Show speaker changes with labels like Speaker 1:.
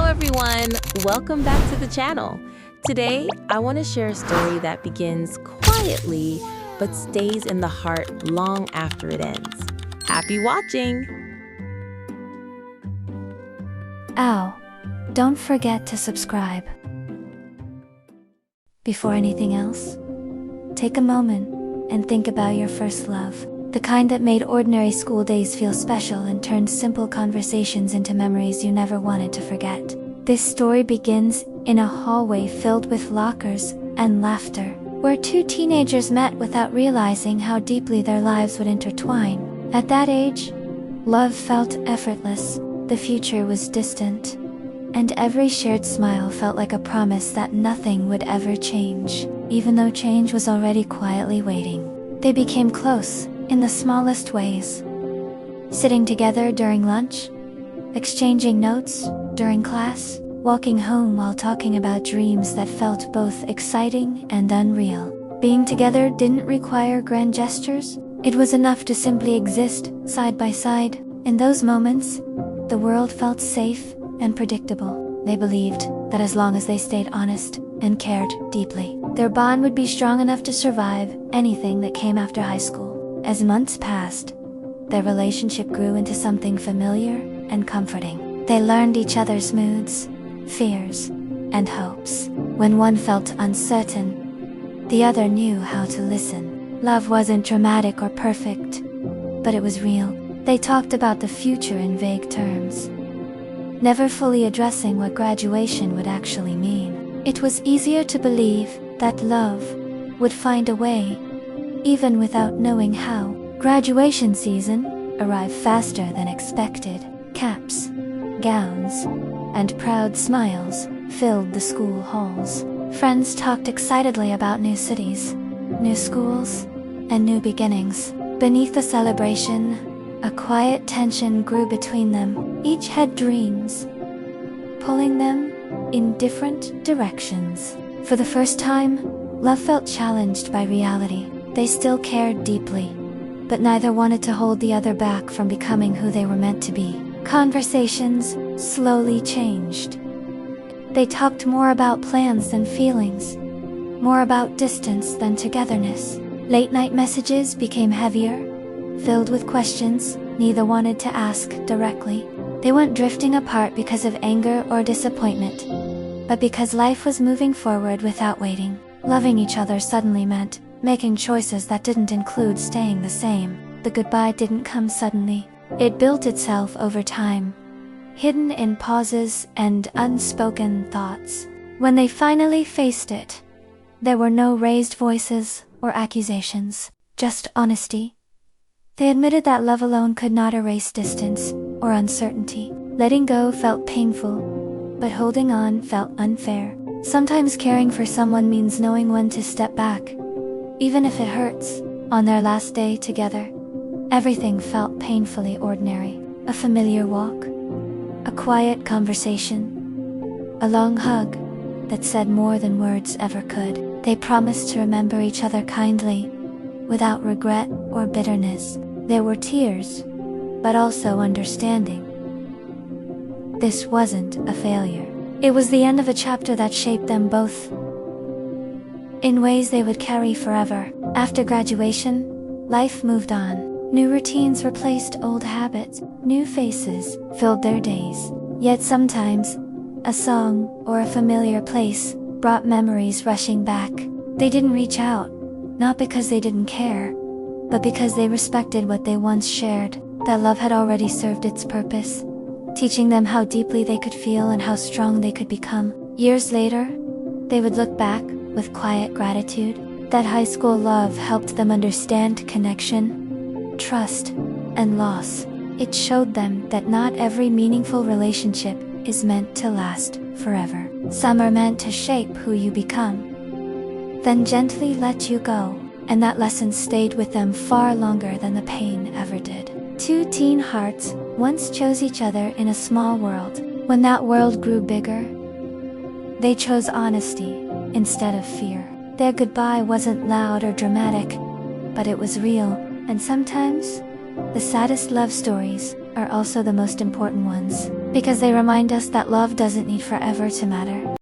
Speaker 1: everyone, welcome back to the channel. Today, I want to share a story that begins quietly but stays in the heart long after it ends. Happy watching!
Speaker 2: Ow! Don't forget to subscribe. Before anything else, take a moment and think about your first love. The kind that made ordinary school days feel special and turned simple conversations into memories you never wanted to forget. This story begins in a hallway filled with lockers and laughter, where two teenagers met without realizing how deeply their lives would intertwine. At that age, love felt effortless, the future was distant, and every shared smile felt like a promise that nothing would ever change, even though change was already quietly waiting. They became close in the smallest ways, sitting together during lunch, exchanging notes during class, walking home while talking about dreams that felt both exciting and unreal. Being together didn't require grand gestures. It was enough to simply exist side by side. In those moments, the world felt safe and predictable. They believed that as long as they stayed honest and cared deeply, their bond would be strong enough to survive anything that came after high school. As months passed, their relationship grew into something familiar and comforting. They learned each other's moods, fears, and hopes. When one felt uncertain, the other knew how to listen. Love wasn't dramatic or perfect, but it was real. They talked about the future in vague terms, never fully addressing what graduation would actually mean. It was easier to believe that love would find a way, even without knowing how. Graduation season arrived faster than expected. Caps, gowns, and proud smiles filled the school halls. Friends talked excitedly about new cities, new schools, and new beginnings. Beneath the celebration, a quiet tension grew between them. Each had dreams, pulling them in different directions. For the first time, love felt challenged by reality. They still cared deeply, but neither wanted to hold the other back from becoming who they were meant to be. Conversations slowly changed. They talked more about plans than feelings, more about distance than togetherness. Late-night messages became heavier, filled with questions neither wanted to ask directly. They weren't drifting apart because of anger or disappointment, but because life was moving forward without waiting. Loving each other suddenly meant making choices that didn't include staying the same. The goodbye didn't come suddenly. It built itself over time, hidden in pauses and unspoken thoughts. When they finally faced it, there were no raised voices or accusations, just honesty. They admitted that love alone could not erase distance or uncertainty. Letting go felt painful, but holding on felt unfair. Sometimes caring for someone means knowing when to step back, even if it hurts. On their last day together, everything felt painfully ordinary. A familiar walk, a quiet conversation, a long hug that said more than words ever could. They promised to remember each other kindly, without regret or bitterness. There were tears, but also understanding. This wasn't a failure. It was the end of a chapter that shaped them both in ways they would carry forever. After graduation, life moved on. New routines replaced old habits. New faces filled their days. Yet sometimes, a song or a familiar place brought memories rushing back. They didn't reach out, not because they didn't care, but because they respected what they once shared. That love had already served its purpose, teaching them how deeply they could feel and how strong they could become. Years later, they would look back with quiet gratitude. That high school love helped them understand connection, trust, and loss. It showed them that not every meaningful relationship is meant to last forever. Some are meant to shape who you become, then gently let you go. And that lesson stayed with them far longer than the pain ever did. Two teen hearts once chose each other in a small world. When that world grew bigger, they chose honesty instead of fear. Their goodbye wasn't loud or dramatic, but it was real. And sometimes, the saddest love stories are also the most important ones. because they remind us that love doesn't need forever to matter.